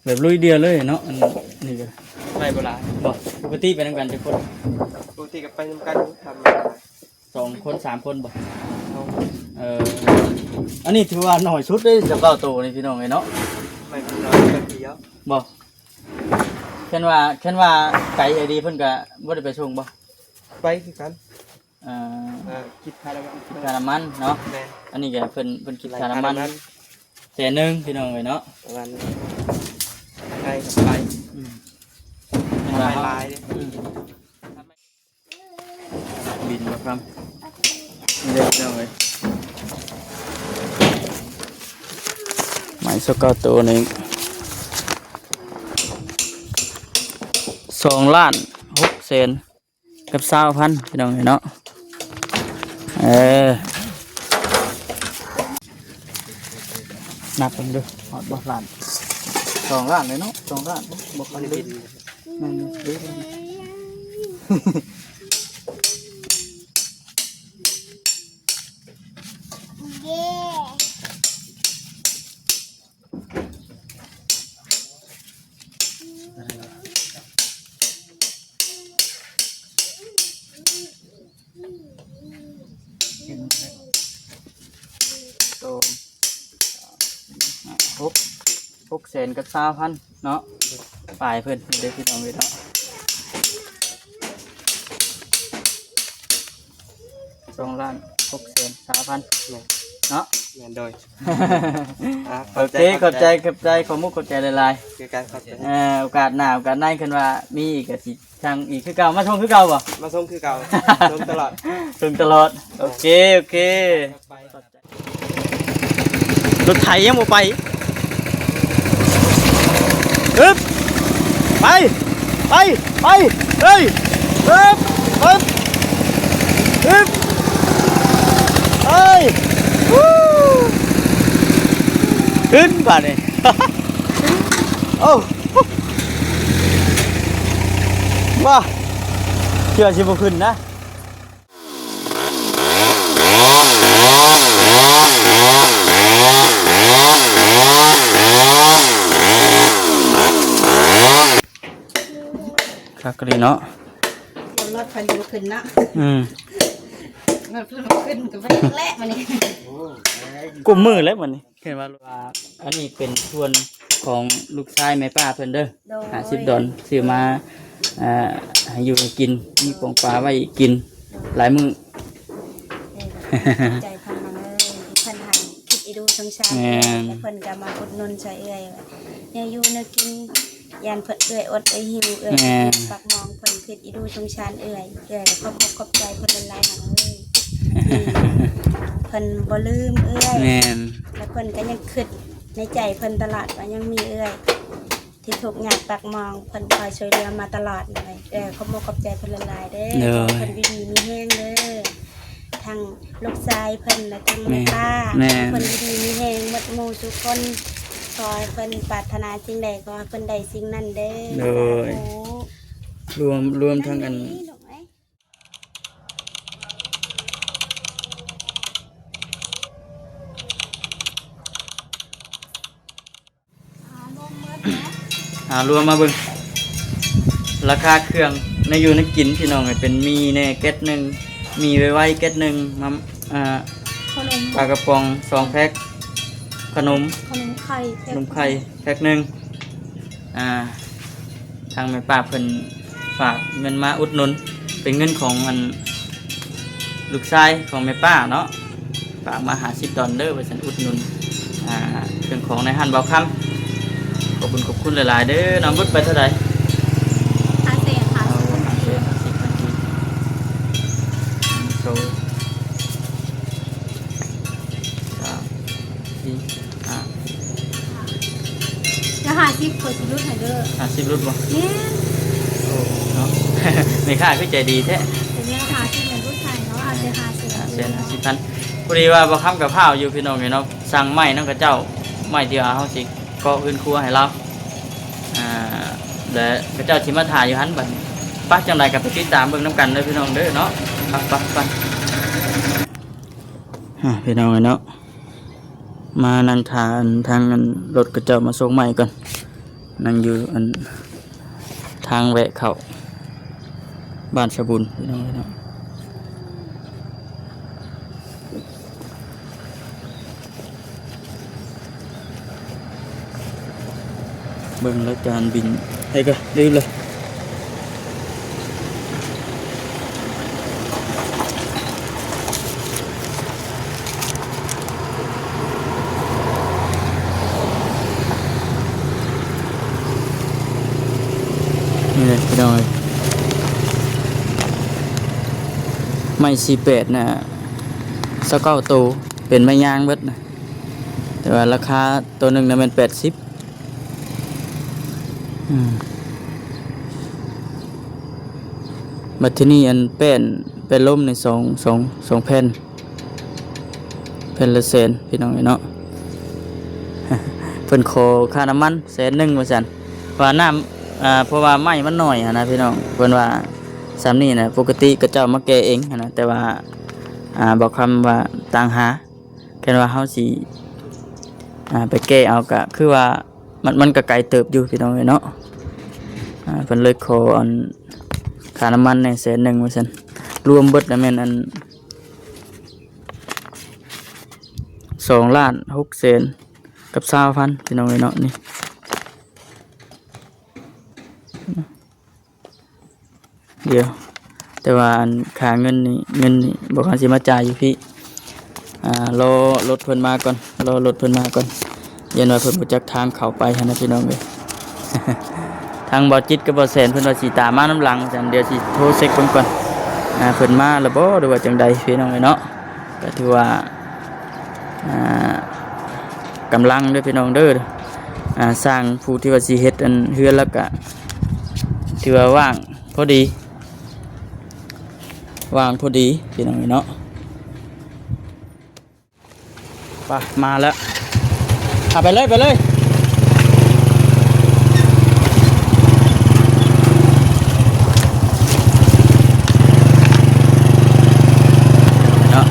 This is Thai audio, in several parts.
แบบลุยเดียวเลยเนาะอันนี้ก็ไปโบราณบ่ปกติไปนำกันจะคนปกติก็ไปนำกันท2 คน3 คนบ่เอา อันนี้ถือว่าน้อยสุดเลยจะเก้าโตนี่พี่น้องเอ้ยเนาะไม่เป็นน้อยกันเดียว บ่แค่ว่าไกลไอ้ดีเพิ่นก็บ่ได้ไปส่งบ่ไปคือกันคิดค่าน้ำมัน ค่าน้ำมันเนาะ แม่ อันนี้ก็เพิ่นคิดค่าน้ำมัน100,000พี่น้องเอ้ยเนาะประมาณไปกับไปลายบินมาครับเด็กน้องเอ้ยหมายสกอตตัวนึง2,600,000กับ20,000พี่น้องเนาะนับกันดูหอดบ่ล้าน2 ล้านเลยเนาะ2 ล้านบ่ค่อยได้นั่นดู600,000กับ20,000เนาะปลายเพิ่นเด้อพี่น้องเนาะ2,620,000เนาะเงินโดยโอเคขอบใจขอมุกขอบใจหลายคือการขอบใจๆโอกาสหน้าโอกาสหน้าขึ้นว่ามีอีกก็สิทางอีกคือเก่ามาส่งคือเก่าบ่มาส่งคือเก่าส่งตลอดโอเครถไถยังบ่ไปฮึบไปเฮ้ยฮึบเฮ้ยเฮ้ยขึ้นป่ะเนี่ยโอ้ว้าเชื่อสิบ่ขึ้นนะคักเลยเนาะรถพันอยู่ขึ้นนะรถขึ้นกับไปแรกมันนี่กุมมือแล้วมันนี่เห็นว่าอันนี้เป็นส่วนของลูกชายแม่ป้าเพิ่นเด้อ$50ซื้อมาให้อยู่ให้กินมีของปลาไว้กินหลายมื้อใจพันมาเลยพันหันคิดอีดูสงสารเพิ่นก็มาอุดหนุนใส่เอื้อยเนี่ยอยู่เนื้อกินยันเพิ่นเอื้อยอดหิวเอื้อยปักมองเพิ่นคิดอีดูสงสารเอื้อยก็ขอบใจเพิ่นหลายๆหันเลยเพิ่นบ่ลืมเอื้อยแล้วเพิ่นก็ยังคิดในใจเพิ่นตลอดว่ายังมีเอื้อยที่ถูกงานปักมองเพิ่นคอยช่วยเหลือมาตลอดเลยขอบใจเพิ่นหลายๆเด้อเพิ่นดีมีแห้งเด้อทางลูกชายเพิ่นและทางแม่ป้าเพิ่นดีมีแห้งหมดหมู่ทุกคนขอเพิ่นปรารถนาสิ่งใดก็เพิ่นได้สิ่งนั้นเด้อรวมทั้งกันรวมมาเบิ่งราคาเครื่องในอยู่ในกินพี่น้องเป็นมีแน่แก๊สหนึ่งมีไว้แก๊สหนึ่งมาปลากระป๋อง2 แพ็คขนมไข่แพ็คหนึ่งทางแม่ป้าเพิ่นฝากเงินมาอุดหนุนเป็นเงินของลูกชายของแม่ป้าเนาะฝากมา$50ไปสันอุดหนุนเครื่องของในหันเบาคำขอบคุณหลายๆเด้อน้องบุญไปเท่าไหร่50ค่ะโซ่แล้ว50คนสิรุ่นไหนเด้อ50รุ่นบ่เนี่ยโอ้เนาะไม่ค่าคือใจดีแท้แต่เนี่ย50เป็นรุ่นไทยเนาะอาจจะ50,000พอดีว่าบ่ค้ำกับข้าวอยู่พี่น้องเนาะสั่งไม้นำกับเจ้าไม้ที่ว่าเฮาสิก็อื่นครัวให้เราแล้วกระเจ้าชิมาถ่ายอยู่หันบัดปักจังไรกับไปติดตามเบิ่งน้ำกันเลยพี่น้องเด้อเนาะไปพี่น้องเนาะมานั่งทานทางรถกระเจ้ามาส่งใหม่ก่อน นั่งอยู่อันทางแวะเข้าบ้านสะบุญพี่น้องเนาะเบิ่งแล้วจานบินให้ก็รีบเลยนี่เลยพี่น้องเอ้ยไม้48น่ะ29ตัวเป็นไม้ยางเบิดนะแต่ว่าราคาตัวหนึงน่ะมัน80บัดทีนี้อันเป็นล่มในสองแผ่นละแสนพี่น้องเอ้ยเนาะ เพิ่นขอค่าน้ำมัน100,000ว่าซั่นว่าน้ำเพราะว่าไม้มันน้อยนะพี่น้องเพิ่นว่าซ้ำนี่นะปกติก็เจ้ามาแก้เองนะแต่ว่าบอกคำว่าต่างหาแค่ว่าเฮาสิไปแก้เอาก็คือว่ามันก็ไกลเติบอยู่พี่น้องเอ้ยเนาะเพิ่นเลยขออันค่าน้ำมันใน100,000ว่าซั่นรวมเบิดแล้วแม่นอัน2,600,000กับ20,000พี่น้องเอ้ยเนาะนี่เดี๋ยวแต่ว่าอันค่าเงินนี่บอกว่าสิมาจ่ายอยู่พี่รอรถเพิ่นมาก่อนยันว่าเพิ่นบ่จักทางเข้าไปหั่นนะพี่น้องเอ้ย ทางบ่จิตกับบ่แสนเพิ่นว่าสิตามมาน้ำหลังจังเดี๋ยวสิโทรเช็คเพิ่นก่อนเพิ่นมาแล้วบ่หรือว่าจังใดพี่น้องเอ้ยเนาะก็ถือว่ากำลังเด้อพี่น้องเด้อสร้างผู้ที่ว่าสิเฮ็ดอันเฮือนแล้วก็ถือว่าว่างพอดีพี่น้องเนาะไปมาแล้วไปเลยเนาะ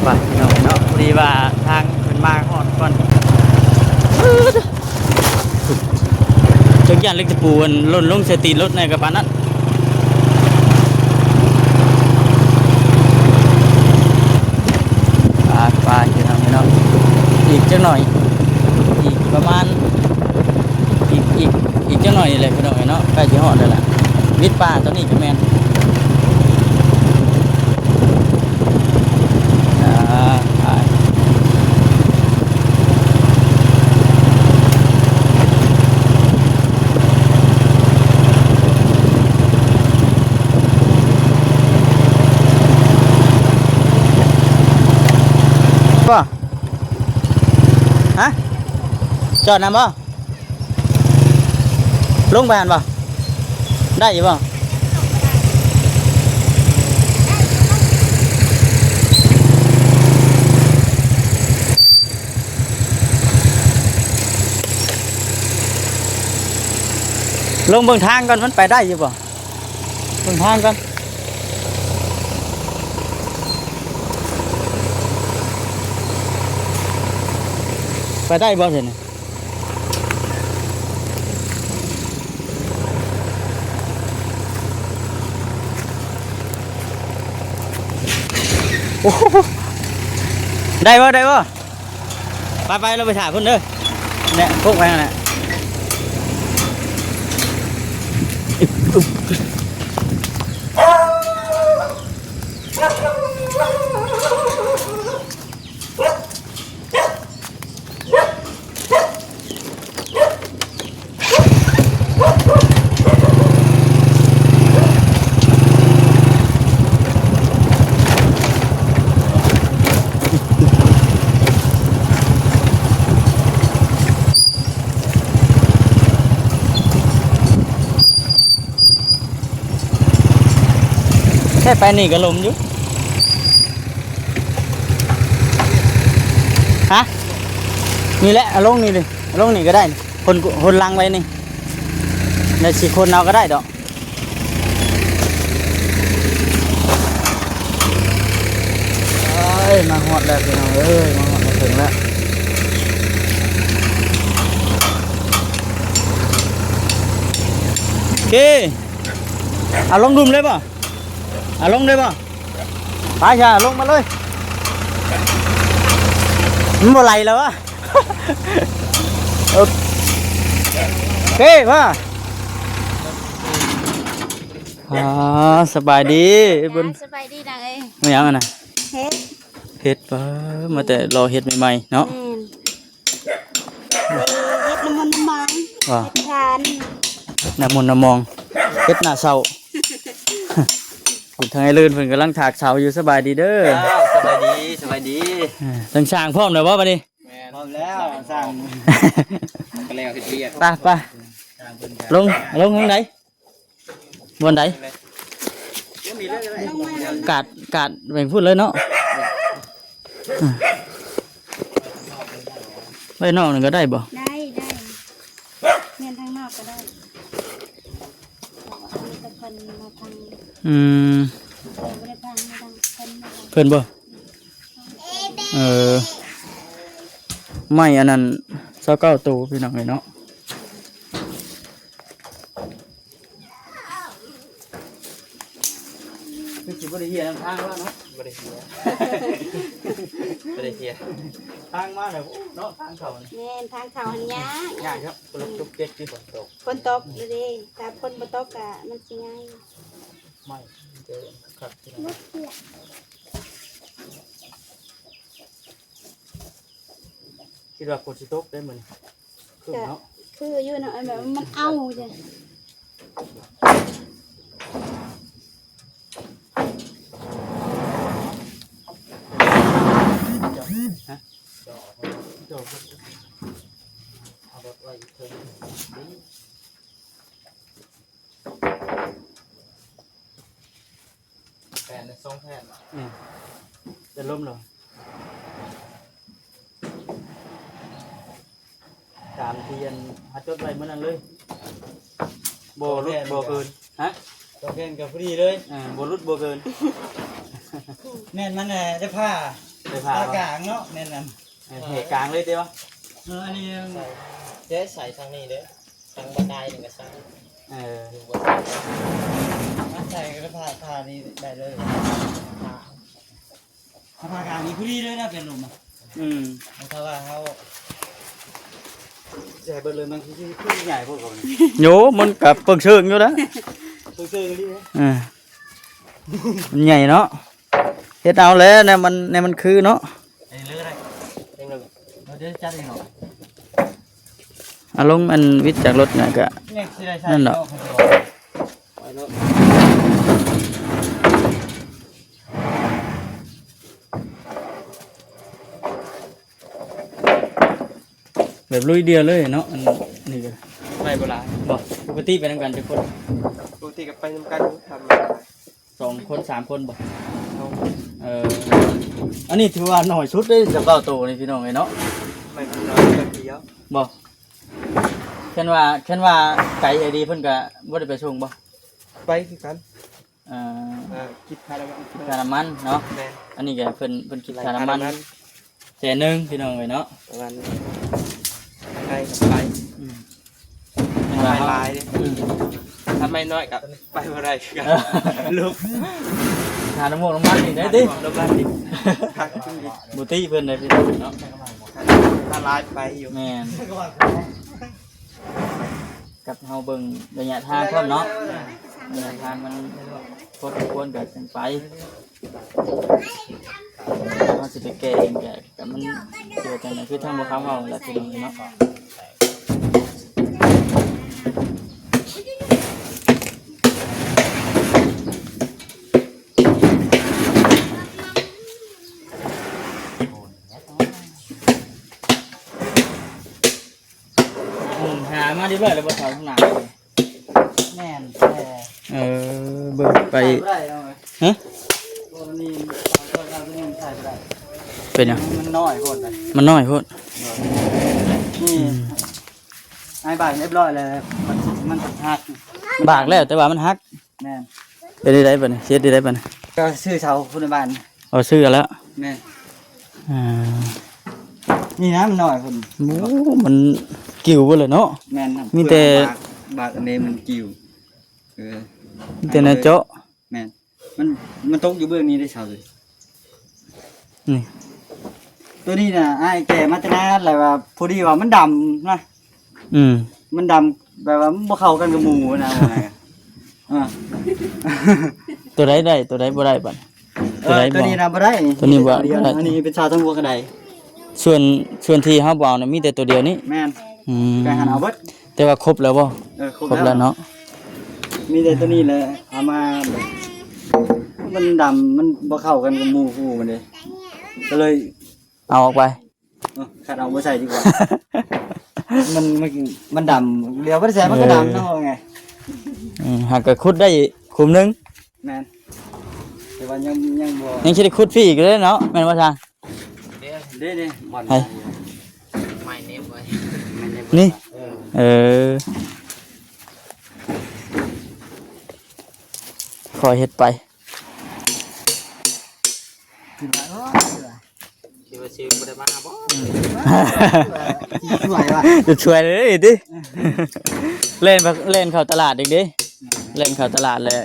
ไปพี่น้องเนาะพอดีว่าทางเป็นมาก่อนจักรยานเล็กตะปูมันล่นลงเสตีรถในกระบะนั้นไปพี่น้องเนาะอีกจักหน่อยอีกประมาณอีกจักหน่อยนี่แหละพี่น้องเนาะใกล้จะฮอดแล้วล่ะวิดป่าตัวนี้ก็แม่นบ่ฮะจอดนำบ่ลงไปหันบ่ได้อยู่บ่ลงเบิ่งทางก่อนมันไปได้อยู่บ่เบิ่งทางก่อนไปได้บ่เห็นโอ้ได้บ่ไปเราไปถ่ายเพิ่นเด้อเนี่ยพวกไปนั่นแหละ แค่ไปนี่ก็ลมอยู่ฮะนี่แหละเอาลงนี่ดิเอาลงนี่ก็ได้นี่คนลังไว้นี่ในสี่คนเอาก็ได้ดอกเอ้ยมาหอดแล้วพี่น้องเอ้ยมาหอดมาถึงแล้วโอเคเอาลงดุมเลยป่ะเอาลงเลยป่ะไปจ้าลงมาเลยมันบ่ไหลแล้ววะ โอเคป่ะสบายดีบุญ สบายดีนางเอ้ย ไม่ยังอ่ะนะ เฮ็ด เฮ็ดมาแต่รอเฮ็ดใหม่ๆเนาะ เฮ็ดน้ำมันน้ำมัน ว่า เฮ็ดทาน น้ำมนต์น้ำมองเฮ็ดหน้าเศร้า คุณทางไอ้ลื่นเพิ่นกำลังถากเสาอยู่สบายดีเด้อ สบายดีสบายดี ทั้งช่างพร้อมแล้วบ่บัดนี้ พร้อมแล้วสร้างก็แล้วเฮ็ดเวียก ไปลงทางไหนบนไหนกาดแบ่งพูดเลยเนาะไปนอกนึงก็ได้บ่ ได้เงินทางนอกก็ได้เอาตะเพิ่นมาทาง ไม่ได้พังไม่ดังเพิ่นมา เพิ่นบ่ไม่อันนั้น29ตัวพี่น้องเอ้ยเนาะคือสิบ่ได้เฮียนทางว่าเนาะ บ่ได้เฮียบ่ได้เฮีย ทางมาแล้วเนาะทางเขานี่ แม่นทางเขาหันยาก ยากครับปลุกจุกเจ๊กที่ฝนตก คนตกอยู่ดิแต่คนบ่ตกอ่ะมันสิง่าย ไม่เจอครับคิดว่าคนสิตกได้เหมือนคือเนาะ คืออยู่เนาะแบบมันเอาจ้ะ จบเอารถไว้เพิ่มแผ่นสองแผ่นจะล้มหรอตามเทียนหาจดไว้เมื่อนั้นเลยโบรุดโบเกินฮะ ก็แค่นกับพอดีเลย โบรุดโบเกิน แม่นมันได้ผ้า ไปพา ผ้ากลางเนาะแม่นนั่น เหตุกลางเลยเดียว อันนี้เจ๊ใส่ทางนี้เด้อทางบันไดนี่ก็ใส่ ใส่ก็ผ้านี้ได้เลยผ้ากลางนี้พอดีเลยนะเป็นหนุ่มอ่ะเพราะว่าเขาใส่เบิดเลยมันคือขึ้นใหญ่พวกเขาเนี่ย โยมันกับเปิงเชิงอยู่แล้ว ซื้อๆนี่นะ มันใหญ่เนาะเฮ็ดเอาแล้วเนี่ยมันคือเนาะ ไอ้เลือดอะไรเองเราจะจัดเองหรอ อารมณ์มันวิทย์จากรถน่ะก็ เนี่ยสิได้ใช่ นั่นเหรอ ไปเนาะ แบบลุยเดียวเลยเนาะอันนี่ก็ไม่โบราณบ่ปกติไปนำกันทุกคน ปกติกับไปนำกันทำ 2 คน3 คนบ่อันนี้ถือว่าน้อยสุดเลยจะเก้าโตนี่พี่น้องเอ้ยเนาะ ไม่เป็นน้อยแบบเดียว บ่แค่นว่าไกลไอดีเพิ่นก็บ่ได้ไปส่งบ่ ไปคือกันคิดค่าน้ำมัน ค่าน้ำมันเนาะ แม่ อันนี้ก็เพิ่นคิดค่าน้ำมัน100,000พี่น้องเอ้ยเนาะ ประมาณไปกับไป เป็น ไป ว่า ลายเลยถ้าไม่น้อยกับไปเมื่อไรกันลูก ค่าน้ำมันนี่ได้ติ น้ำมันดิทักจริงดิ บุตรีเพิ่นได้พี่น้องเนาะ ถ้าลายไปอยู่ แม่นกับเฮาเบิ่งระยะทางพร้อมเนาะระยะทางมันพอสมควรก็จังไปเฮาสิไปแก้เองแก้แต่มันเกี่ยวจังได๋คือทางบ่คำเฮาล่ะพี่น้องเนาะหามาเรียบร้อยแล้วบ่เฒ่าข้างหน้า แม่น เบิ่งไป ได้เอาไหม ฮะ ถ่ายไปได้ เป็นหยัง มันน้อยโคตรเลย มันน้อยโพด นี่ไอ้บาทเรียบร้อยเลยมันหัก บากแล้วแต่ว่ามันหัก แม่น เป็นได้บัดนี้เฮ็ดได้บัดนี้ ก็ซื้อเสาคุณในบ้าน เอาซื้อแล้ว แม่น อ่า นี่นะมันน้อยคุณ โอ้มันกิ่วเบ่เลยเนาะ แม่น มีแต่ บากอันนี้มันกิ่วอ มีแต่นาเจาะ แม่นมันตกอยู่เบื้องนี้ได้เสาเลย นี่ ตัวนี้น่ะไอ้แก่มาจากนั้นแหละว่าพอดีว่ามันดำนะ อืม มันดำแบบว่ามันบ่เข้ากันกับหมูนะว่าไงอ่า ตัวใดได้ตัวใดบ่ได้บัดตัวใด ตัว บ่ นี้นะบ่ได้ ตัวนี้บ่ได้ อันนี้เป็นชาวทั้งวัวกระได ส่วนที่เฮาบ่เอาน่ะมีแต่ตัวเดียวนี้ แม่น อืม แกหันเอาเบิด แต่ว่าครบแล้วบ่ ครบแล้ว เนาะ มีแต่ตัวนี้แหละเอามาแบบมันดำมันบ่เข้ากันกับหมูคู่มันเลยก็เลย เอาออกไป ขัดเอาบ่ใส่ดีกว่า มันดำเดี๋ยวบ่ได้ใส่มันก็ดำเนาะว่าไง หากก็ขุดได้คุมหนึง แม่นแต่ว่ายังบ่ ยังสิได้ขุดพี่อีกเลยเนาะแม่นบ่ทาง เด้บ่อน ให้ ไม่เน็บไว้ นี่ เออคอยเฮ็ดไป คิดว่าชื่อบ่ได้มาบ่สวยว่ะ จะช่วยเลยดิ เล่นเข้าตลาดอีกดิเล่นเข้าตลาดเลย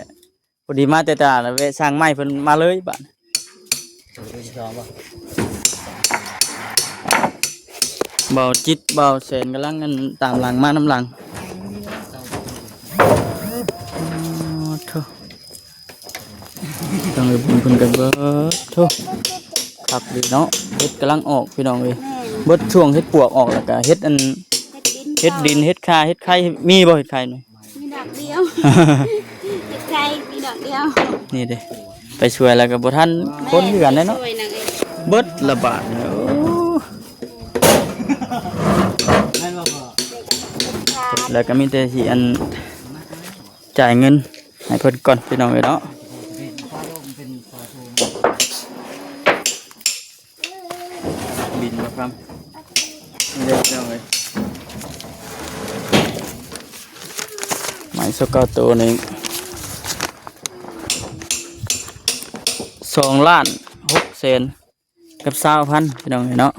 พอดีมาแต่ตลาดแล้วแวะสร้างไม้เพิ่นมาเลยบัดเบาจิตเบาแสนกำลังกันตามหลังมาน้ำหลังโธ่ต้องเลยบุญเพิ่นกันเบิดโธ่ครับดีเนาะเฮ็ดกำลังออกพี่น้องเอ้ยเบิดช่วงเฮ็ดปวกออกแล้วก็เฮ็ดอันเฮ็ดดินเฮ็ดคาเฮ็ดไข่มีบ่เฮ็ดไข่หน่อย มีดอกเดียวเด็กไก่มีดอกเดียว นี่เด้ไปช่วยแล้วก็บ่ทันคนคือกันเด้เนาะ ช่วยนางเอก เบิดละบาทเนี่ยโอ้ แม่นบ่พ่อ แล้วก็มีแต่สิอันจ่ายเงินให้เพิ่นก่อนพี่น้องเอ้ยเนาะบินมาครับนี่เด้อพี่น้องเอ้ยไม้สกอตโตนี่2,600,000กับ20,000พี่น้องเอ้ยเนาะ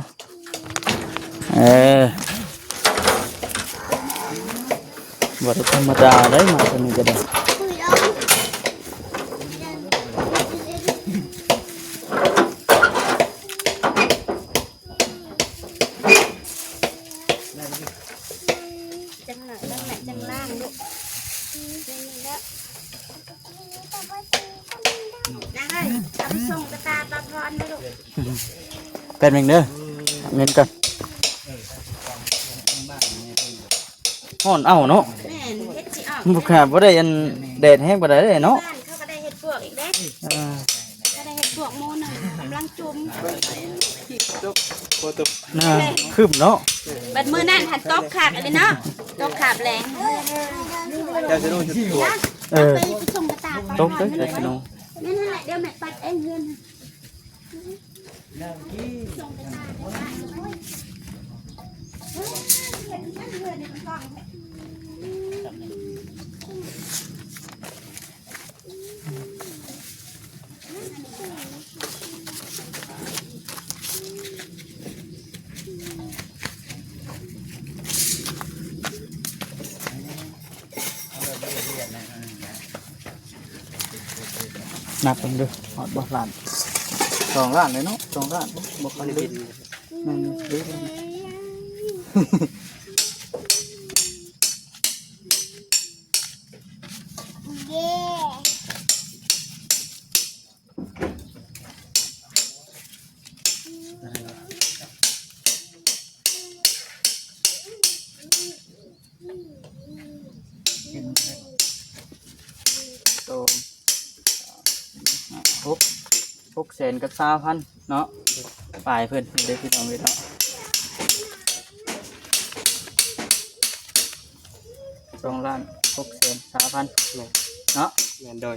บ่ได้ธรรมดาได้มาตัวนี้ก็ได้จังหน่อยแล้วแหละจังล่างลูกนี่แล้วนางเอ้ยเอาไปส่งกระตาปลาพรนะลูก แป๊บนึงเด้อเงินก่อนฮ้อนเอ้าเนาะ แม่นเฮ็ดสิออก บ่ขาดบ่ได้อันแดดแห้งบ่ได้เด้เนาะ บ้านเขาก็ได้เฮ็ดพวกอีกเด้ อ่า ก็ได้เฮ็ดพวกโมนึงกำลังจุ่ม น่าคืบเนาะ บัดมื้อนั้นหัดตบขาบเลยเนาะตบขาบแรง เจ้าจะรู้จุดตัว เออ ไปส่งกระตาปลา ต พ ก ร เด้อ นั่นแหละ พี่น้อง นั่นแหละเดี๋ยวแม่ปัดเองเฮือนนับเบิ่งเด้อฮอดบ่ล้าน2ล้านเลยเนาะ2ล้านบ่ค่อยได้กินนั่นเด้อ600,000กับ20,000เนาะปลายเพิ่นเด้อพี่น้องเอ้ยเนาะ2,620,000 เนาะ แม่นโดย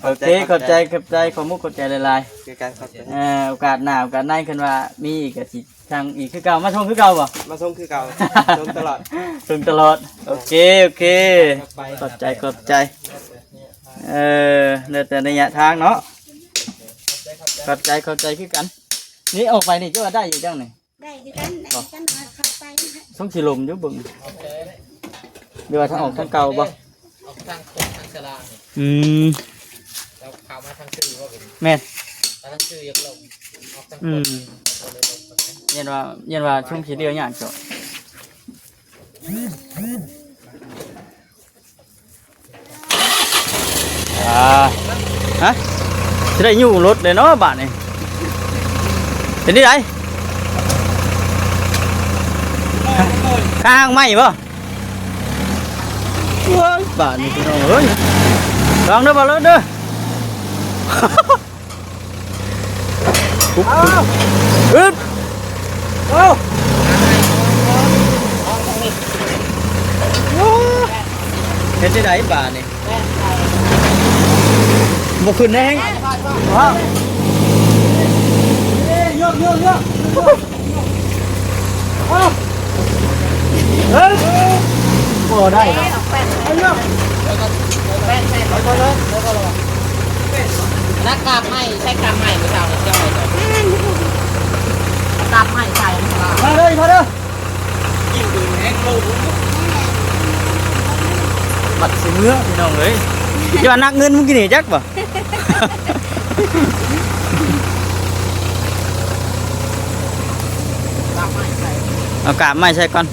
โอเคขอบใจขอมุกขอบใจหลาย คือการเข้าใจ ๆโอกาสหน้าโอกาสหน้าขึ้นว่ามีอีกก็สิทางอีกคือเก่ามาชมคือเก่าบ่ มาส่งคือเก่าส่งตลอด ถึงตลอดโอเคขอบใจเดินแต่ระยะทางเนาะขอบใจคือกันนี่ออกไปนี่จะว่าได้อยู่จังนี่ ได้คือกันได้คือกันมาเข้าไปนะ ส่งสิลมอยู่เบิ่งเดี๋ยวว่าทางออกทางเก่าบ่ ออกทางโค้งทางสลาเนี่ย อืม เราข่าวมาทางชื่อว่าเป็น แม่น ทางชื่อยักลงออกทาง อื โค้ง มเย็นว่าช่วงสิเดียวอย่างจ้ะฮะสิได้อยู่รถเลยเนาะบาดนี่เป็นที่ไหนข้างไม่ป่ะบาทนี่พี่น้องเอ้ยลองเด้อบ่เลยเด้ออึดเห็นที่ไหนบาทนี่บ่ขึ้นแน่งว้าวโยกเฮ้ยโอ้ได้ครับ นักกราบไม่ใช่กราบไม่ไม่เท่าเลยเจ้าเลยกราบไม่ใช่ มาเลย ยิ่งดูแห้งโลก บัดสิเมื่อพี่น้องเลยอย่านักเงินมึงกินนี่จักบ่ กราบไม่ใช่ เอากาบไม่ใช่ก่อน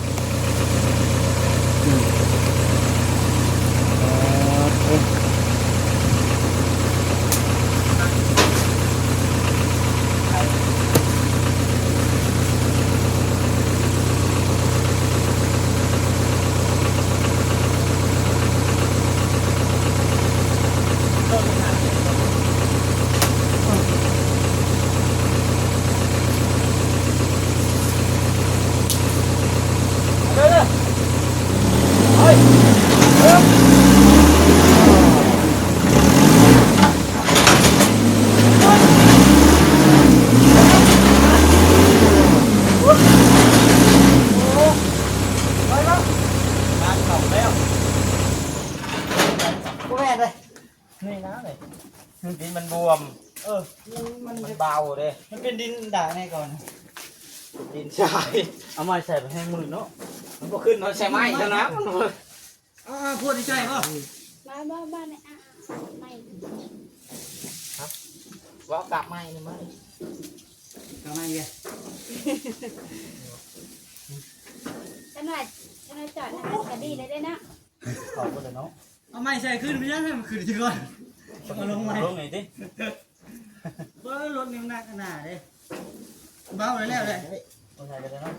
นี่นะเลยดินมันบวมมันเบาเลย มันเป็นดินด่างแน่ก่อน ดินทรายเอาไม้ใส่ไปให้มือเนาะมันก็ขึ้นเนาะใช่ไหมเท่านั้น พูดใช่ป่ะ บ้านเนี่ยไม่ ว่ากราบไม่นี่มั้ย ทำไมแก จังหวัดจอดนะก็ดีเลยได้นะ ขอบคุณเลยเนาะ เอาไม่ใช่ขึ้นไม่ใช่ให้มันขึ้นที่ก่อนมาลงไหม ลงไหนดิ เพราะรถนิ้วหนักขนาดเลยเบาเลยแล้วเลย ลงใส่กันเลยเนาะ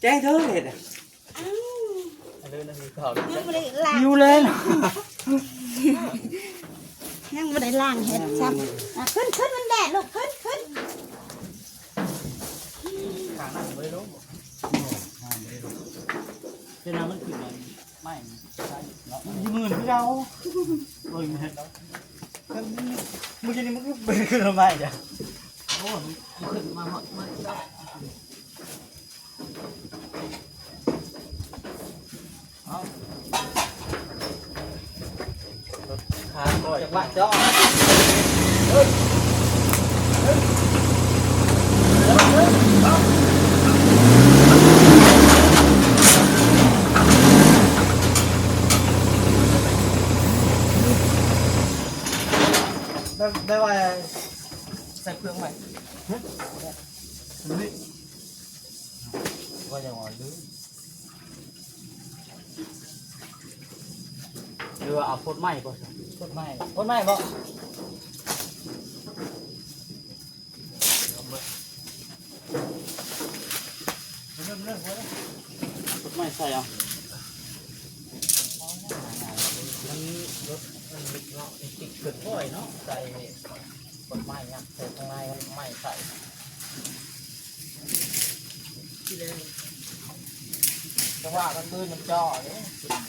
แจ้งเธอเห็ดอ่ะ อ้าว เรื่องนั้นมีข่าว ยังไม่ได้ล้าง อยู่เลยเนาะ ยังไม่ได้ล้างเห็ดซ้ำขึ้นมันแดดลูกขึ้น ขางหน้าไม่รู้เจ้าน้ำมันขึ้นเลยไม่ใช่เนาะยืมเงินพี่เราเฮ้ยมันเห็ดเนาะเมื่อกี้นี่มันก็เป็นขึ้นมาใหม่จ้ะ โอ้มันขึ้นมาหมดมันก็ ขาก่อยว่าจ้อได้ว่าใส่เครื่องใหม่ว่าอย่างไรหรือว่าเอาพดไหม้ก่อนพดไหม้บ่เริ่มพดไหม้ใส่เอามันรถมันมิดเนาะติดขึ้นบ่อยเนาะใส่กดไม้เนี่ยใส่ข้างในมันไม่ใส่ จังหวะมันมือมันจ่อเนี่ย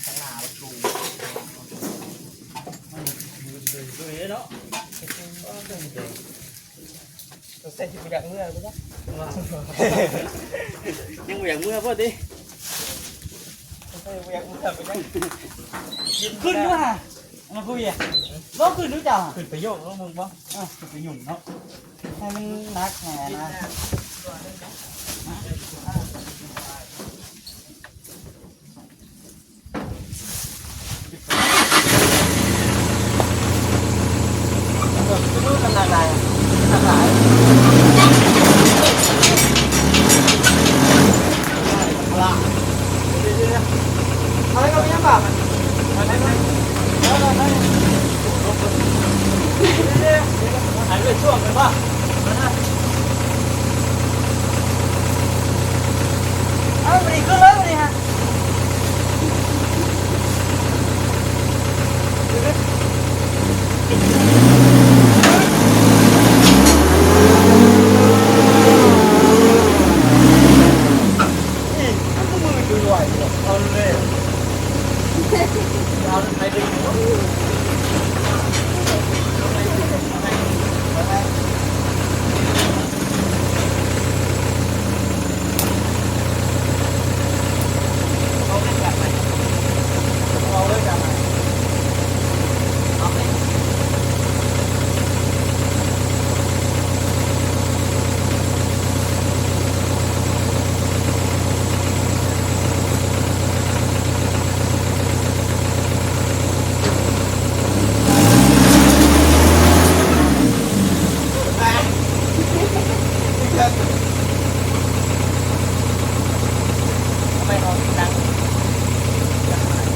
ทางหน้าประตูมันเนาะตัวเส้นที่ไปจากเมื่อไปจ้ะ ยังบ่อยากเมื่อพอดิ ตัวเส้นไปจากเมื่อไปจ้ะ ขึ้นด้วยฮะมาคุยอ่ะน้องขึ้นด้วยจ้า ขึ้นไปโยกแล้วมึงปะ ขึ้นไปหยุ่งเนาะให้มันนักแหน่นะรู้ขนาดไหนขนาดไหนอะไรก็ไม่ยังบ้ามันอะไรไหมหันไปช่วงกันป่ะเอาไปดีขึ้นเลยไปดีฮะเอาเลยเอาไปดึง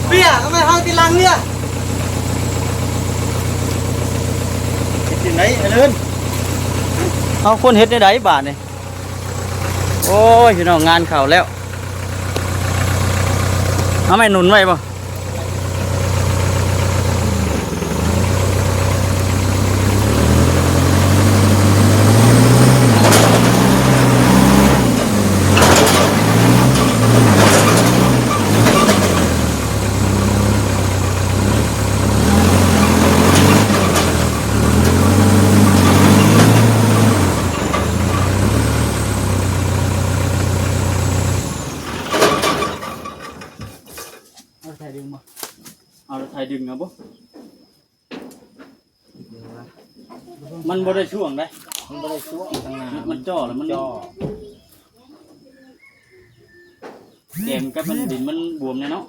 เบี้ยทำไมห้องตีลังเนี่ยที่ไหนไอ้เลินเอาคนเฮ็ดได้บาทนี่โอ้ยพี่น้องงานเข่าแล้วเอาไม่หนุนไว้ป่ะเอาไทยดึงเอาบ่มันบ่ได้ช่วงได้มันบ่ได้ช่วงทางหน้ามันจ่อแล้วมันจ่อแกมกับมันดินมันบวมเนี่ยเนาะ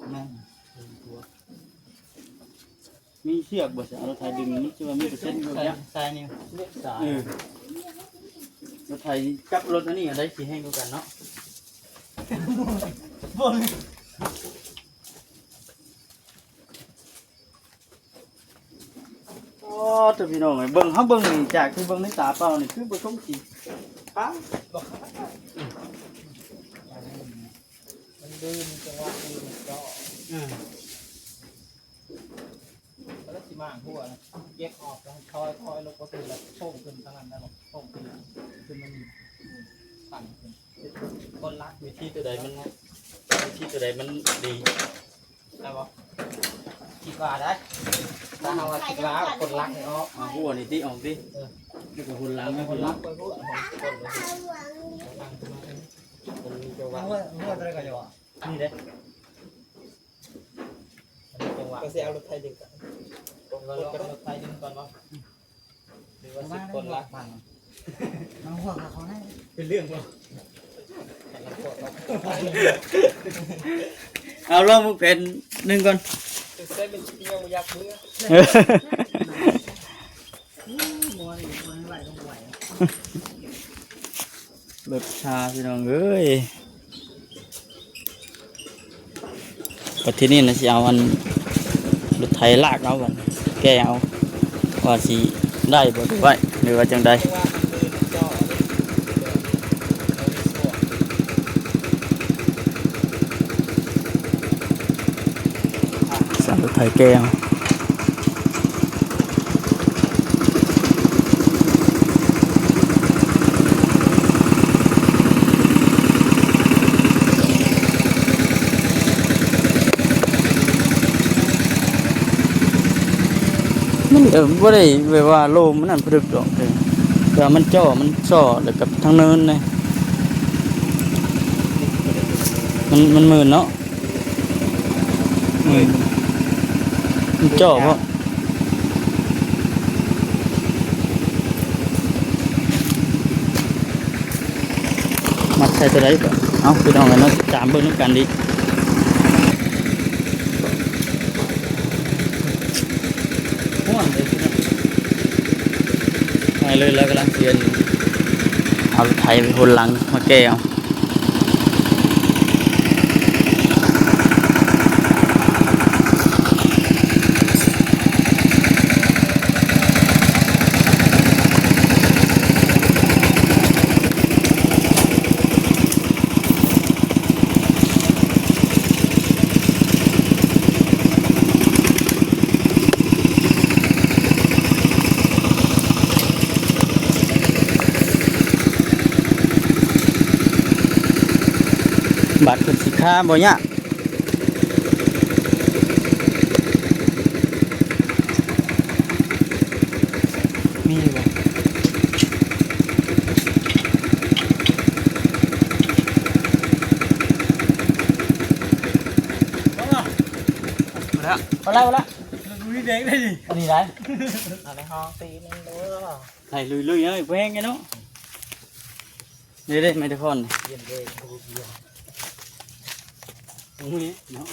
มีเชือกบ่เอาไทยดึงนี่ชื่อว่ามีเปอร์เซ็นต์อยู่เนี่ยสายนิ้วสายรถไทยกับรถอันนี้ได้สิแห้งกว่ากันเนาะโอ้เจ้าพี่น้องไอ้เบิ่งเฮาเบิ่งนี่จากที่เบิ่งในตาเปล่านี่คือบ่ทงสิป้า มันดื้อจังหวะดื้อจ่อแล้วสิมาหัวนะแยกออกแล้วทอยลงก็คือแล้วโป่งขึ้นทางนั้นแล้วโป่งขึ้นคือมันปั่นขึ้นคนรัก วิธีตัวใดมันดี ได้ปะคิดว่าได้ถ้าเราคิดว่าคนรักเนี่ยอ๋อ เอาหัวนี่ติออกตินี่ก็หุ่นหลังนะ คน พี่ รั เนาะ กไปพูดคนเลยตั้งขึ้นมาคนมีจังหวะ หัวอะไรกันอยู่อ่ะ นี่เด้ จังหวะก็เสียเอารถไทยดึงกันรถไทยดึงก่อนวะหรือว่าสิบคนรักมัน มาหัวกับเขาให้ เป็นเรื่องวะ เอาลองมึงเป็นหนึ่งก่อน เส้นเป็นเที่ยวยักษ์เมื่อ รสชาพี่น้องเอ้ยปัจจุบันนะสิเอาอันรถไถลากเอาบัดแกเอาว่าสิได้บ่หรือว่าจังใดสั่งรถไถแกเอา มันบ่ได้แบบว่าโลมันนั่นพลึกดอกเด้อแต่ว่ามันจ่อมันซ่อแล้วกับทางเนินเลยมันหมื่นเนาะมันจ่อเพราะมัดใส่ตัวใดก่อนเอาไปลองกันเนาะตามเบิ่งนำกันดิม่วนเลยไปเลยแล้วกำลังเรียนเอารถไถไปคนหลังมาแก้เอาบัตรเป็นสินค้าบ่ยากมีบ่เอาละลุยแดงได้ดิอันนี้ได้ ในห้องตีนึงเด้อ ใส่ลุยเอ้ยแพงไงเนาะนี่เด้ไม่ได้คน เย็นเลยดูเบียร์ ตรงนี้เนาะ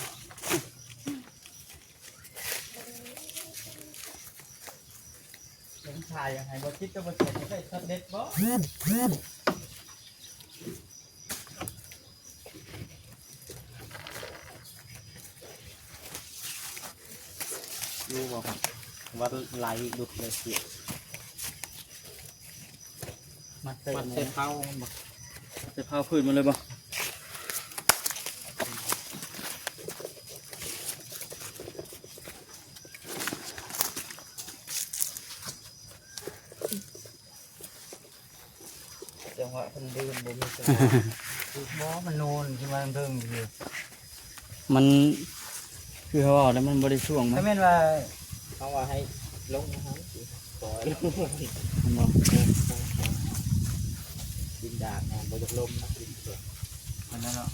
ยังชายยังไงบ่คิดจะบ่เสร็จจะได้สำเร็จบ่ดูบ่ครับว่าไหลดุดเลยเสีย มัดใส่ มันเส้นเท้ามันบ่ ใส่ผ้าพื้นมาเลยบ่จังหวะเพิ่นเดินบ่มีจังหวะมันโนนขึ้นมาเทิงอยู่ มันคือเขาบอกแล้วมันบริช่วงมั้ ถ้าย แม่นว่าเขาว่าให้ลงนะครับปล่อยลง มันบอก ดินดาดนะบ่จะลมนะดินเสือ มันนั่นเนาะ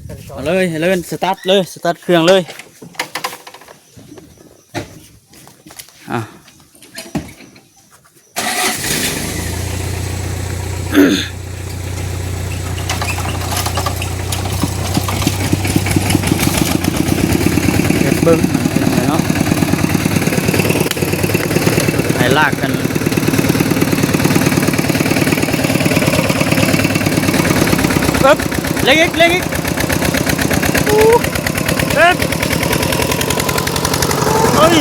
เป็น เอาเลยให้เลยสตาร์ทเลยสตาร์ทเครื่องเลยอ่ะเก็บเบิ้งเป็นไงเนาะให้ลากกันปึ๊บเล็กอีกเล็กอีกปึ๊บเฮ้ย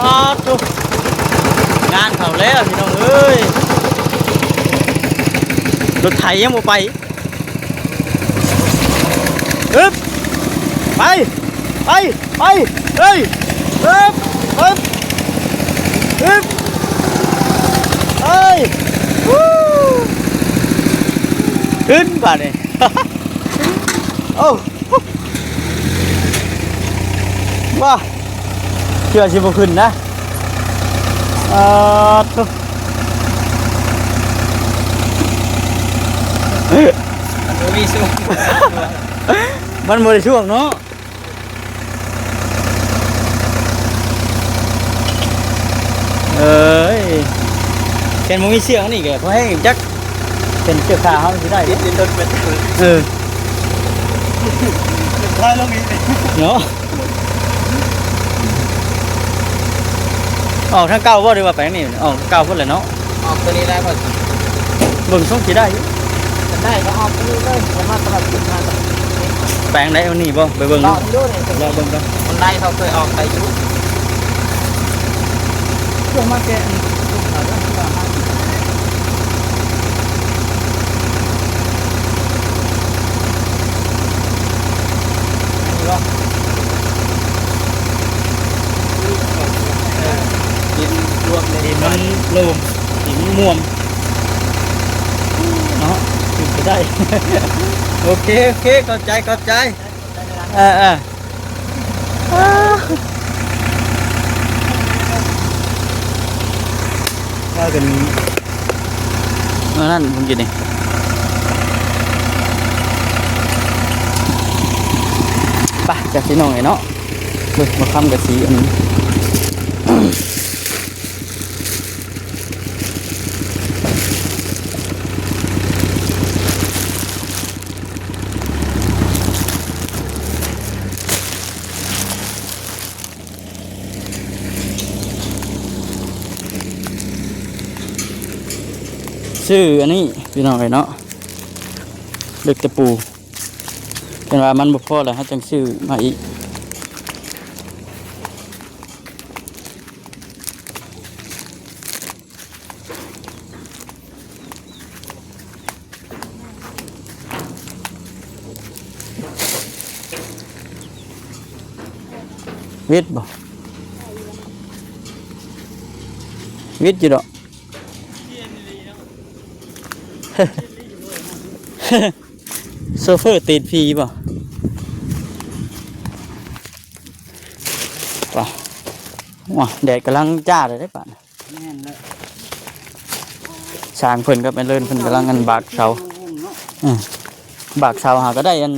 อ๋อตุ๊กงานเขาแล้วพี่น้องเอ้ยรถไถยังบ่ไปปึ๊บไปไปไปเฮ้ยปึ๊บปึ๊บปึ๊บเฮ้ยวู้ขึ้นป่ะเนี่ย โอ้ว้าเชื่อชิบุขึ้นนะตุ๊ก มันมีช่วง มันหมดช่วงเนาะเอ้ยเป็นมึงมีเสียงนี่แกเพราะให้จักเป็นเชือกขาเขาสิได้ดิ ดินโดนเป็น ท้ายลงอีกเนาะออกทางเก้าว่าดีว่าไปนี่ออกเก้าพุ่นเลยเนาะ ออกตัวนี้ได้ป่ะ เบิ่งช่องสิได้อยู่ ได้ก็ออกตัวนี้เลยสามารถสลับขึ้นมาต่อ แปลงได้เอานี่บ่ไปเบิ่ง ต่อ เนาะ ดูเนี่ย รอเบิ่งกัน คนได้เขาเคยออกไปอยู่ ช่วงมาแกดินรวมเลย ดินมันโลมดินมันม่วมเนาะถึงจะได้ โอเคเข้าใจว่ากันนั่นผมกินนี่ไปจากสีน้องไงเนาะมาทำกับสีอันนี้ชื่ออันนี้พี่น้องไงเนาะเล็กตะปูเป็นว่ามันบ่พอแล้วฮะจังชื่อมาอีกวิทย์บ่วิทย์อยู่ดอก โซเฟอร์ติดพีป่ะป่ะว้าแดดกำลังจ้าเลยได้ป่ะ แม่นแล้ว ช้างเพิ่นก็เป็นเลินเพิ่นกำลังกันบากเสาบากเสาหาก็ได้อัน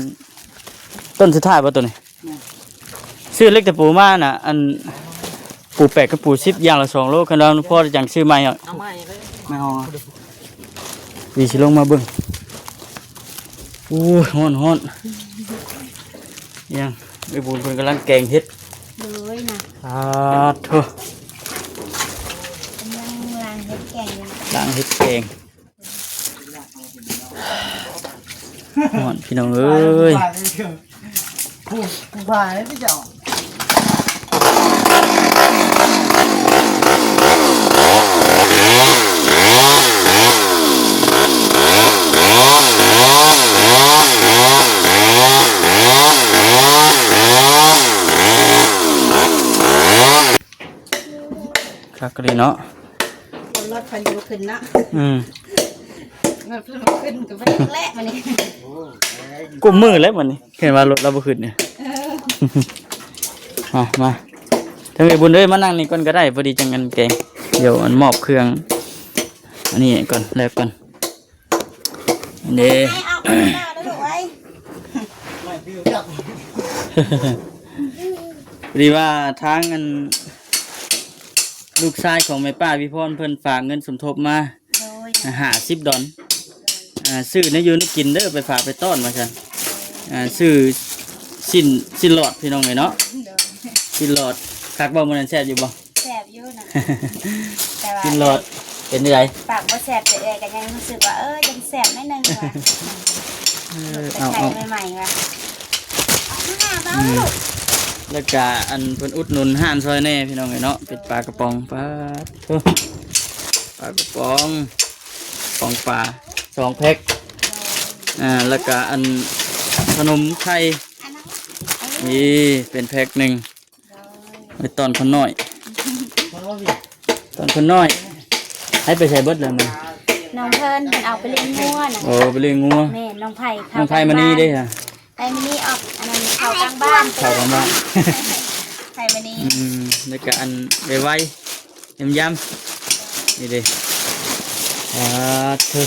ต้นสุดท้ายป่ะตัวนี้ซื้อเล็กแต่ปูมาน่ะอันปูแปดกับปู10อย่างละ2 โลคันเราพ่อจังซื้อใหม่อ่ะ เอาใหม่เลย ไม่เอา ดีสิลงมาเบิ่งอู้ฮ้อนยังไอ้บุญเพิ่นกำลังแกงเฮ็ด เลยนะ โถ่ กำลังล้างเฮ็ดแกงอยู่นะ ล้างเฮ็ดแกงฮ้อนพี่น้องเอ้ย ผู้บ่ายเลยพี่เจ้า คักเลยเนาะ คนรถพันอยู่ขึ้นนะ อืม รถเพิ่นขึ้นก็ไปแรกมานี่ กุมมือแล้วมันนี่เห็นว่ารถเราบ่ขึ้นเนี่ย มาถ้ามีบุญด้วยมานั่งนี่ก่อนก็ได้พอดีจังกันแกงเดี๋ยวมันมอบเครื่องอันนี้ก่อนแล้วก่อนนี่ ให้เอาขึ้นหน้าแล้วลูกไว้ พอดีว่าทางอันลูกชายของแม่ป้าพี่พรเพิ่นฝากเงินสมทบมา โดย 50 ดอลซื้อในยูนิกินเด้อไปฝากไปต้อนมาซั่นซื้อสิ้นหลอดพี่น้องไงเนาะ โดย สิ้นหลอดคักบ่มันแซ่บอยู่บ่ แสบอยู่นะแต่ว่า สิ้นหลอดเป็นไง ปากบ่แสบแต่เอ้ยก็ยังรู้สึกว่ายังแสบนิดนึงว่ะไป เอา ใช้ใหม่ๆว่ะมาเบาลูก แล้วก็อันเพิ่นอุดหนุนห้านซอยแน่พี่น้องไงเนาะเป็นปลากระป๋องปลาโถ่ปลากระป๋องปองปลา2 แพ็คแล้วก็อันขนมไข่ อันนั้น นี่เป็นแพ็คหนึ่งไว้ตอนคนน้อย ตอนคนน้อย ให้ไปใช้เบิดเลยมัน น้องเพิ่นเอาไปเลี้ยงงัวน่ะ โอ้ไปเลี้ยงงัว แม่น้องไผ่ น้องไผ่มานี่ได้ค่ะ ไผ่มานี่ออกอันนั้นเข้ากลางบ้าน เข้ากลางบ้าน ไผ่มานี่ แล้วก็อันไว้ยำนี่เด้เธอ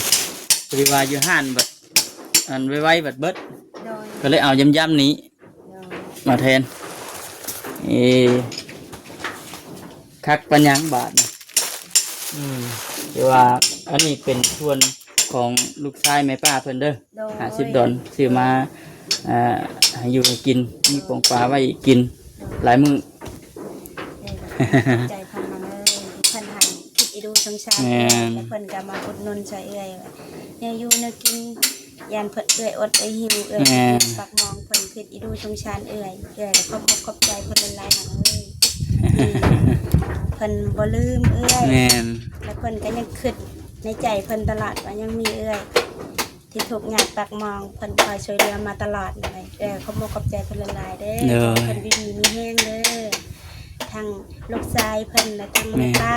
ปริวาอยู่ห้านบัดอันไว้บัดเบิด โดย ก็เลยเอายำนี้ โดย มาแทนคักปัญญังบาทนะแต่ว่าอันนี้เป็นส่วนของลูกชายแม่ป้าเพิ่นเด้อ โดย 50 ดอลซื้อมาให้อยู่ให้กินมีปองปลาไว้กินหลายมื้อ ใจพันมาเลยเพิ่นให้คิดอีดูสงสาร แม่น แล้วเพิ่นก็มาอุดหนุนช่วยเอื้อยว่าเนี่ยอยู่เนี่ยกินยานเพิ่นเอื้อยอดหิวเอื้อยปักมองเพิ่นคิดอีดูสงสารเอื้อยก็ขอบใจเพิ่นหลายๆหนังเลยเพิ่นบ่ลืมเอื้อย แม่น แล้วเพิ่นก็ยังคิดในใจเพิ่นตลอดว่ายังมีเอื้อยที่ถูกงานปักมองเพิ่นคอยช่วยเหลือมาตลอดเลยขอบใจเพิ่นหลายๆเด้อเพิ่นดีๆมีแห้งเด้อทั้งลูกชายเพิ่นและทั้งแม่ป้า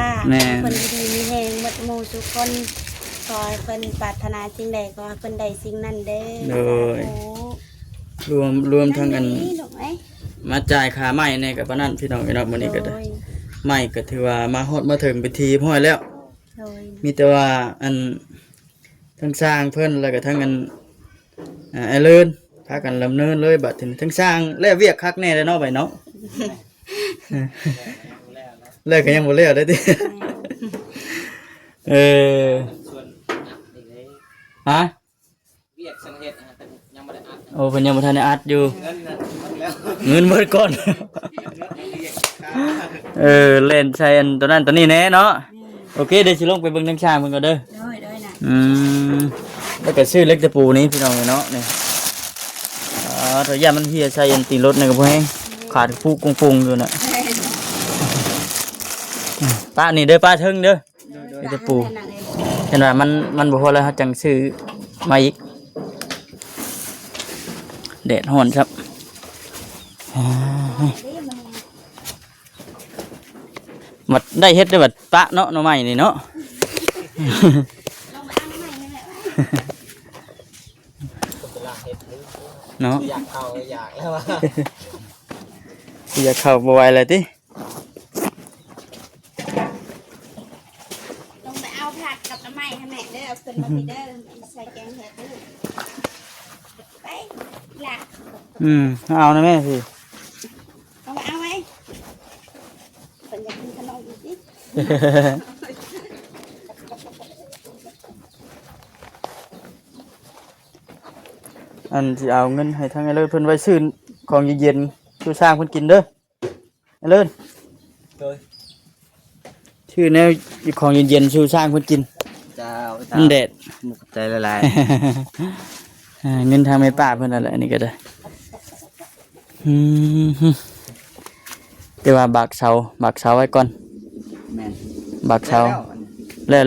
เพิ่นดีๆมีแห้งหมดหมู่ทุกคน ขอให้เพิ่นปรารถนาสิ่งใดก็ให้เพิ่นได้สิ่งนั้นเด้อ โดย รวมทั้งอัน ดอกไม้ มาจ่ายค่าไม้ในกับปานนั้นพี่น้องเนาะมื้อนี้ก็ได้ โดย ไม้ก็ถือว่ามาฮอดมาถึงไปทีพ้อยแล้ว โดย มีแต่ว่าอันทั้งสร้างเพิ่นแล้วก็ทั้งอันไอ้เลินพากันดำเนินเลยบัดถึงทั้งสร้างแล้วเวียกคักแน่เลยเนาะไปเนาะ เลิกก็ยังบ่เลิกได้ติ เออ ส่วนอัดนี่เลย ฮะ เวียกสังเกตแต่ยังไม่ได้อัด โอ้เพิ่นยังบ่ทันได้อัดอยู่ เงินนะมันแล้ว เงินเบิดก่อน เงินเรียกค่า เล่นใช้อันตัวนั้นตัวนี้แน่เนาะโอเคเดี๋ยวสิลงไปเบิ่งทั้งช้างเพิ่นก็เด้อ โดยน่ะ แล้วก็ซื้อเล็กตะปูนี้พี่น้องเนาะนี่ถ้าย่ามันเหี่ยใส่อันตีรถนี่ก็บ่ให้ขาดฟูกุ้งๆอยู่น่ะป้านี่เด้อป้าเทิงเด้อเล็กตะปูเห็นว่ามันบ่พอแล้วเฮาจังซื้อมาอีกแดดร้อนครับมัดได้เฮ็ดได้บัดปะเนาะหน่อไม้นี่เนาะ เนาะ อยากเข้าก็อยากแล้วว่า อยากเข้าบ่ไหวเลยติ ลงไปเอาผักกับน้ำไม้ให้แม่เด้อเอาขึ้นมาพี่เด้อใส่แกงเห็ดเด้อไปหลัก เอานะแม่สิ เอาไว้เพิ่นอยากกินขนมอีกสิ อันสิเอาเงินให้ทางไอ้เลิศเพิ่นไว้ซื้อของเย็นๆชูสร้างเพิ่นกินเด้อไอ้เลิศ โดย ชื่อแนวของเย็นๆชูสร้างเพิ่นกิน เจ้า มันแดด มุกใจละลาย เงินทางแม่ป้าเพิ่นนั่นแหละอันนี้ก็ได้แต่ว่าบากเสาไว้ก่อน แม่น บากเสาแล้ว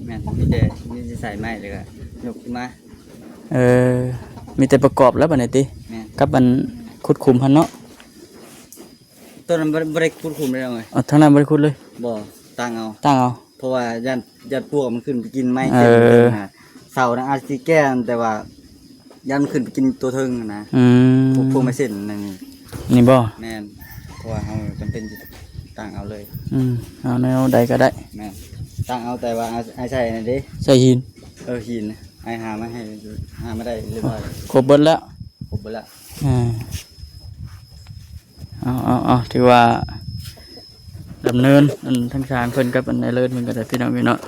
แม่นมีแต่มีแต่ใส่ไม้เลยก็ยกขึ้นมา มีแต่ประกอบแล้วบัดนี้ติ แม่น กับมันขุดคุมหั่นเนาะ ต้นนั้นบ่ได้ควบคุมได้เลย เอาทางนั้นบ่ได้ขุดเลย บ่ตั้งเอา ตั้งเอา เพราะว่ายันพวกมันขึ้นไปกินไม้ เอ เต็ม อ เลยนะเสานะอาจสิแก้แต่ว่ายันมันขึ้นไปกินตัวเทิงนะพวกไม้เส้นนั่นนี่ นี่บ่ แม่นเพราะว่าเฮาจำเป็นจะตั้งเอาเลย เอาแนวใดก็ได้ แม่นตั้งเอาแต่ว่าไอ้ใส่นั่นเด้ ใส่หิน หินนะไอ้หามาให้อยู่หามาได้เรียบร้อย ครบเบิดแล้ว ครบไปแล้ว เอาถือว่าดำเนินอันทั้งช้างเพิ่นกับอันในเลิศมันก็ได้พี่น้องพี่เนาะ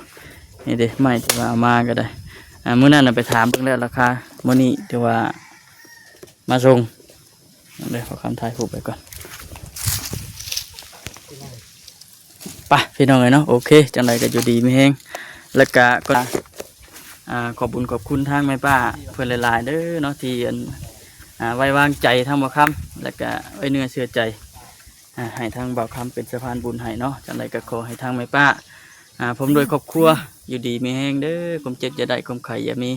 นี่เด้ไม่ถือว่าเอามาก็ได้มื้อนั้นน่ะไปถามเพิ่นแล้วราคามื้อนี้ถือว่ามาส่งเดี๋ยวขอคำทายผูกไปก่อนไปพี่น้องเลยเนาะโอเคจังไรก็อยู่ดีไม่แห้งแล้วก็ขอบบุญขอบคุณทางแม่ป้าเพื่อนหลายๆเด้อเนาะที่ไว้วางใจทางบ่าวคำแล้วก็ไว้เนื้อเชื่อใจให้ทางบ่าวคำเป็นสะพานบุญให้เนาะจังไรก็ขอให้ทางแม่ป้าผมโดยครอบครัวอยู่ดีไม่แห้งเด้อความเจ็บอย่าได้ความไข่อย่ามี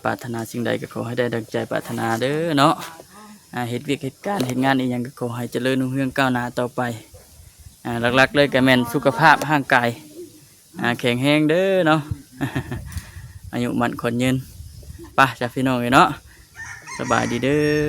ปรารถนาสิ่งใดก็ขอให้ได้ดังใจปรารถนาเด้อเนาะเหตุวิกเหตุการณ์เหตุงานอีกอย่างก็ขอให้เจริญรุ่งเรืองก้าวหน้าต่อไปหลักๆเลยก็แม่นสุขภาพร่างกายแข็งแรงเด้อเนาะ อายุมันคนยืนป่ะจ้ะพี่น้องเนาะสบายดีเด้อ